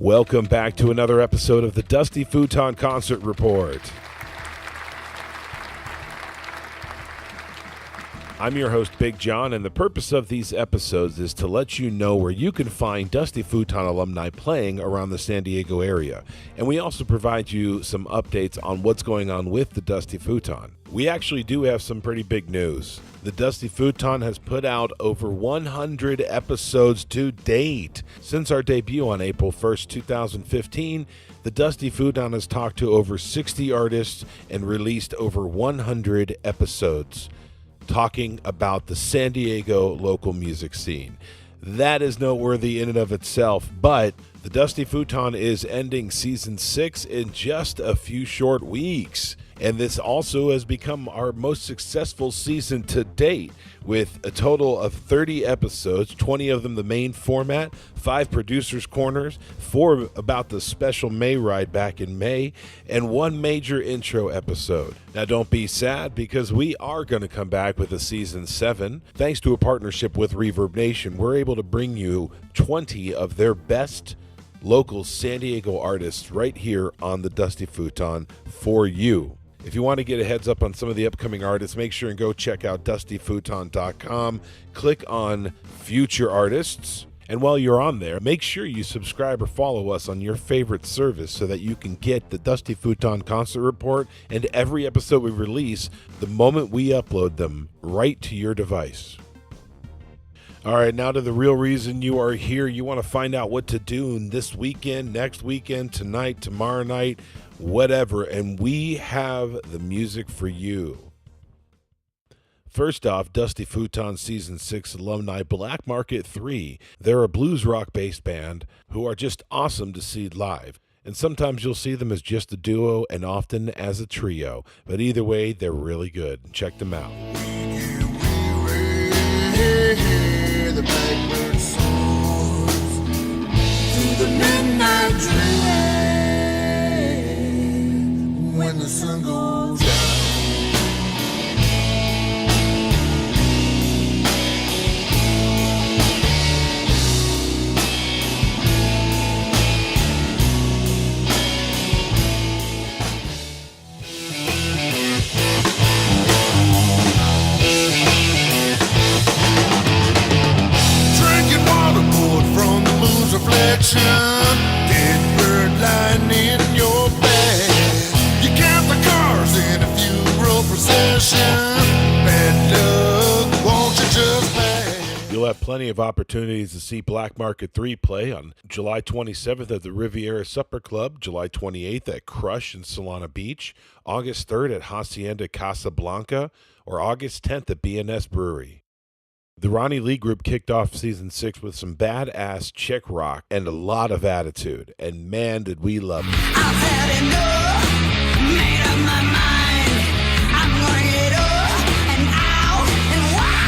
Welcome back to another episode of the Dusty Futon Concert Report. I'm your host, Big Jon, and the purpose of these episodes is to let you know where you can find Dusty Futon alumni playing around the San Diego area. And we also provide you some updates on what's going on with the Dusty Futon. We actually do have some pretty big news. The Dusty Futon has put out over 100 episodes to date. Since our debut on April 1st, 2015, the Dusty Futon has talked to over 60 artists and released over 100 episodes talking about the San Diego local music scene. That is noteworthy in and of itself, but the Dusty Futon is ending season 6 in just a few short weeks. And this also has become our most successful season to date, with a total of 30 episodes, 20 of them the main format, 5 producers' corners, 4 about the special May ride back in May, and 1 major intro episode. Now don't be sad, because we are going to come back with a season 7. Thanks to a partnership with Reverb Nation, we're able to bring you 20 of their best local San Diego artists right here on the Dusty Futon for you. If you want to get a heads up on some of the upcoming artists, make sure and go check out dustyfuton.com. Click on Future Artists. And while you're on there, make sure you subscribe or follow us on your favorite service so that you can get the Dusty Futon Concert Report and every episode we release the moment we upload them right to your device. All right, now to the real reason you are here. You want to find out what to do this weekend, next weekend, tonight, tomorrow night, whatever, and we have the music for you. First off, Dusty Futon Season 6 alumni Black Market 3. They're a blues rock-based band who are just awesome to see live. And sometimes you'll see them as just a duo and often as a trio. But either way, they're really good. Check them out. The blackbird soars through the midnight dream when the sun goes down. Reflection, dead bird lying in your bed. You count the cars in a funeral procession. Bad luck, won't you just pass? You'll have plenty of opportunities to see Black Market 3 play on July 27th at the Riviera Supper Club, July 28th at Crush in Solana Beach, August 3rd at Hacienda, Casa, Blanca, or August 10th at B&S Brewery. The Ronnie Lee Group kicked off season 6 with some badass Czech rock and a lot of attitude, and man, did we love it. I've had enough, made up my mind. I'm gonna get up and out and wow.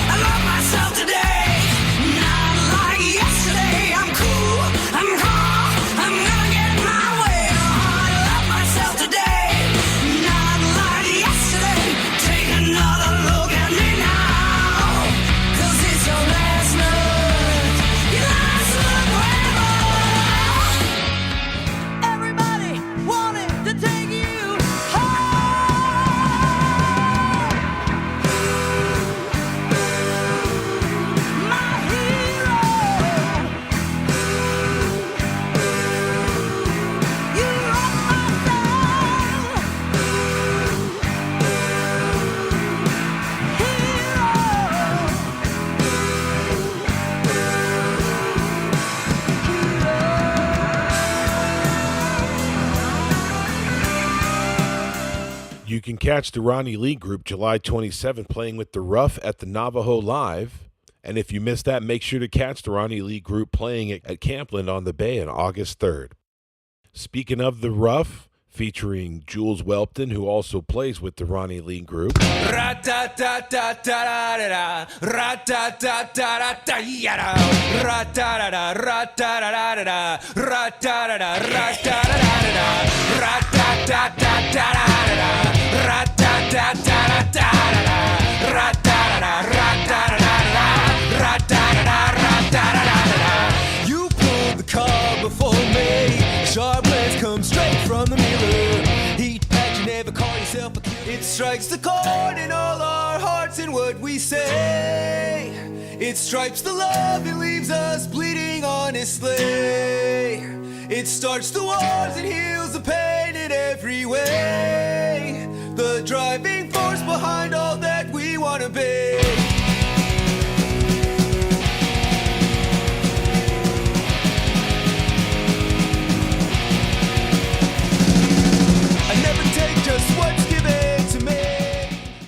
I love myself today, not like yesterday. I'm cool, I'm calm, I'm gonna get my way on. I love myself today, not like yesterday. Take another look at me now. You can catch the Ronnie Lee Group July 27th playing with the Rough at the Navajo Live. And if you missed that, make sure to catch the Ronnie Lee Group playing at Campland on the Bay on August 3rd. Speaking of the Rough, featuring Jules Welton, who also plays with the Ronnie Lee Group. You pulled the car strikes the chord in all our hearts and what we say. It stripes the love and leaves us bleeding honestly. It starts the wars and heals the pain in every way. The driving force behind all that we want to be. I never take just what's given to me.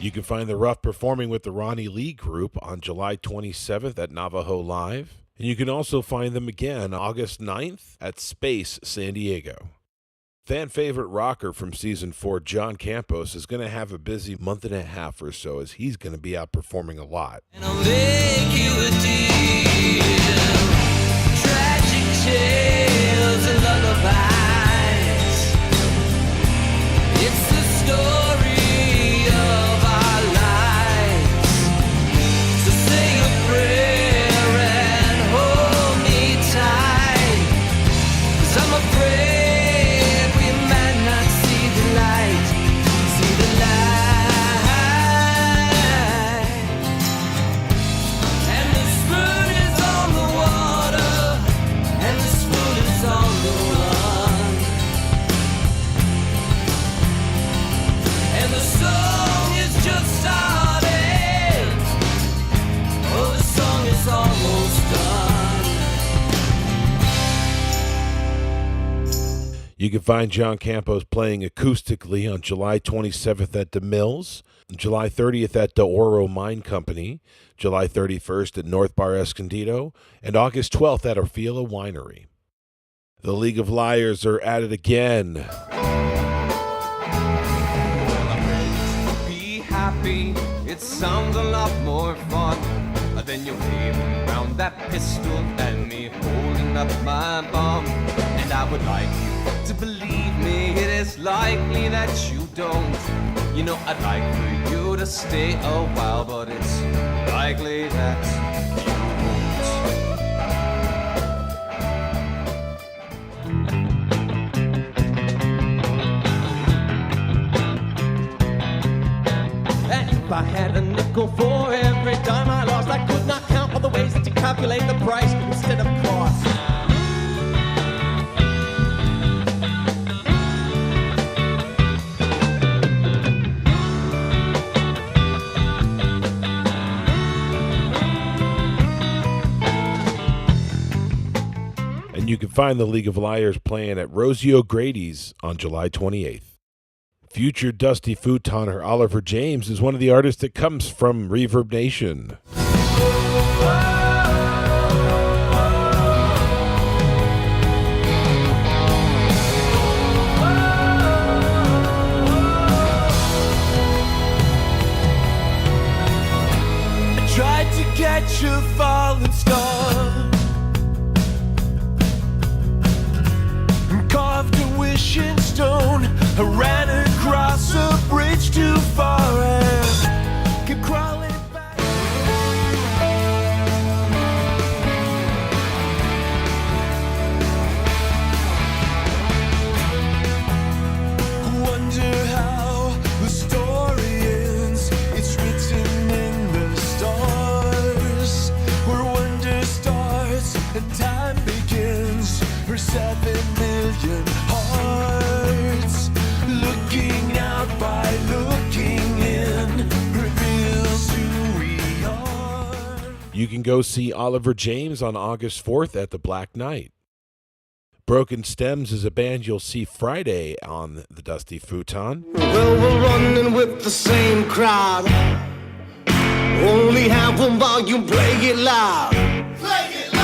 You can find The Rough performing with the Ronnie Lee Group on July 27th at Navajo Live. And you can also find them again August 9th at Space San Diego. Fan favorite rocker from season 4, Jon Campos, is going to have a busy month and a half or so as he's going to be out performing a lot. And I'll make you a deal. Tragic tales and lullabies. It's the story of our lives. So say a prayer and hold me tight. 'Cause I'm afraid we might not see the light. See the light. And this food is on the water, and this food is on the run. And the song is just started. Oh, the song is almost done. You can find Jon Campos playing acoustically on July 27th at The Mills, July 30th at the Oro Mine Company, July 31st at North Bar Escondido, and August 12th at Orfila Winery. The League of Liars are at it again. Be happy, it sounds a lot more fun than you waving around that pistol and me holding up my bum. And I would like you to believe me, it is likely that you don't. You know, I'd like for you to stay a while, but it's likely that you won't. And if I had a nickel for every time I lost, I could not count all the ways that you calculate the price instead of cost. And you can find the League of Liars playing at Rosie O'Grady's on July 28th. Future Dusty Futon Oliver James is one of the artists that comes from Reverb Nation. I tried to catch a falling star, carved a wishing stone. I ran across a bridge too far and kept crawling back. Wonder how the story ends. It's written in the stars, where wonder starts and time begins. For 7 million hearts, looking out by looking in, reveals who we are. You can go see Oliver James on August 4th at the Black Knight. Broken Stems is a band you'll see Friday on the Dusty Futon. Well, we're running with the same crowd. Only have one volume, play it loud. Play it loud.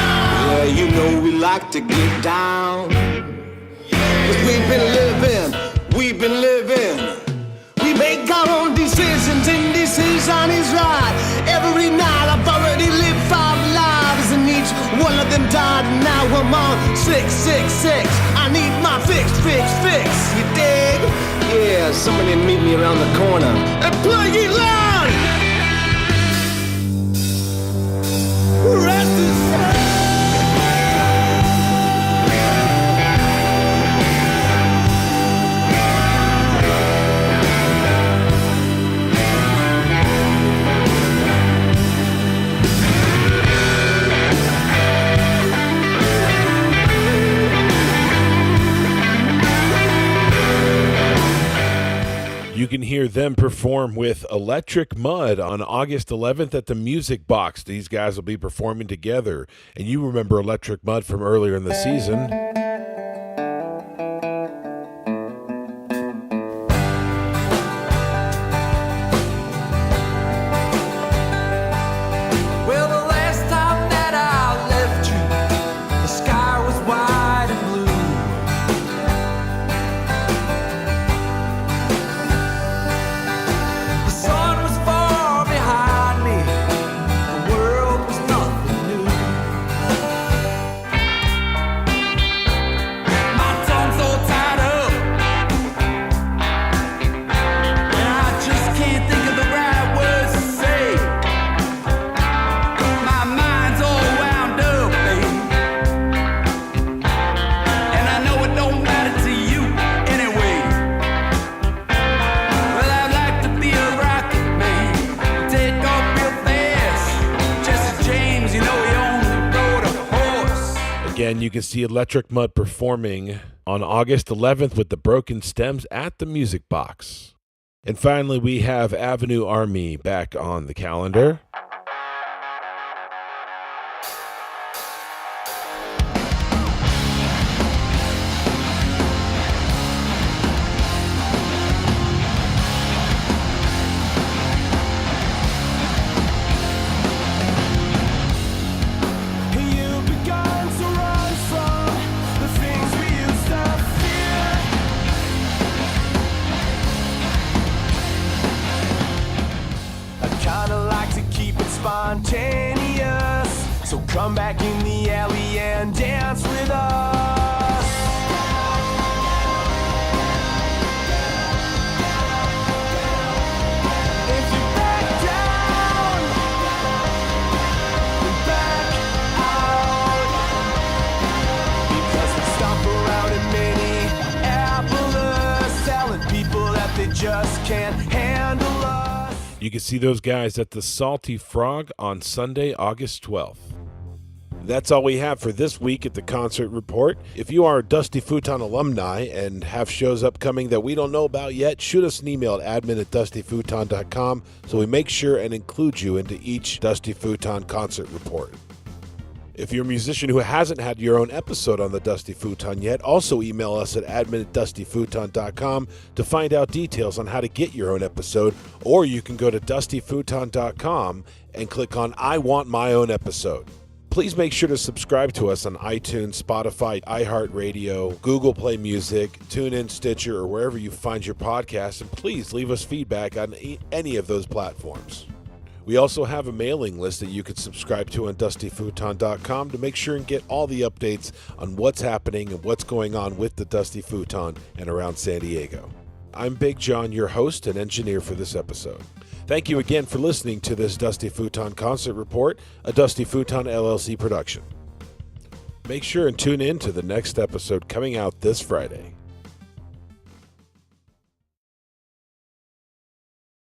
Yeah, you know we like to get down. Cause we've been living. We make our own decisions, and decision is right. Every night I've already lived 5 lives, and each one of them died. And now I'm on 666. I need my fix. You dig? Yeah, somebody meet me around the corner and play it loud. Rest assured. can hear them perform with Electric Mud on August 11th at the Music Box. These guys will be performing together. And you remember Electric Mud from earlier in the season. Well, the last time that I left you, the sky was wide and blue. The sun was far behind me, the world was nothing new. My tongue's all tied up, and I just can't think of the right words to say. My mind's all wound up, babe, and I know it don't matter to you anyway. Well, I'd like to be a rocket man, take off real fast. Jesse James, you know he only rode a horse. Again, you can see Electric Mud performing on August 11th with the Broken Stems at the Music Box. And finally, we have Avenue Army back on the calendar. You've begun to run from the things we used to fear. I kinda like to keep it spontaneous, so come back in the alley and dance with us. If you back down, then back out, because we stomp around in Minneapolis, telling people that they just can't handle us. You can see those guys at the Salty Frog on Sunday, August 12th. That's all we have for this week at the Concert Report. If you are a Dusty Futon alumni and have shows upcoming that we don't know about yet, shoot us an email at admin@dustyfuton.com so we make sure and include you into each Dusty Futon Concert Report. If you're a musician who hasn't had your own episode on the Dusty Futon yet, also email us at admin@dustyfuton.com to find out details on how to get your own episode, or you can go to dustyfuton.com and click on I Want My Own Episode. Please make sure to subscribe to us on iTunes, Spotify, iHeartRadio, Google Play Music, TuneIn, Stitcher, or wherever you find your podcasts, and please leave us feedback on any of those platforms. We also have a mailing list that you can subscribe to on dustyfuton.com to make sure and get all the updates on what's happening and what's going on with the Dusty Futon and around San Diego. I'm Big Jon, your host and engineer for this episode. Thank you again for listening to this Dusty Futon Concert Report, a Dusty Futon LLC production. Make sure and tune in to the next episode coming out this Friday.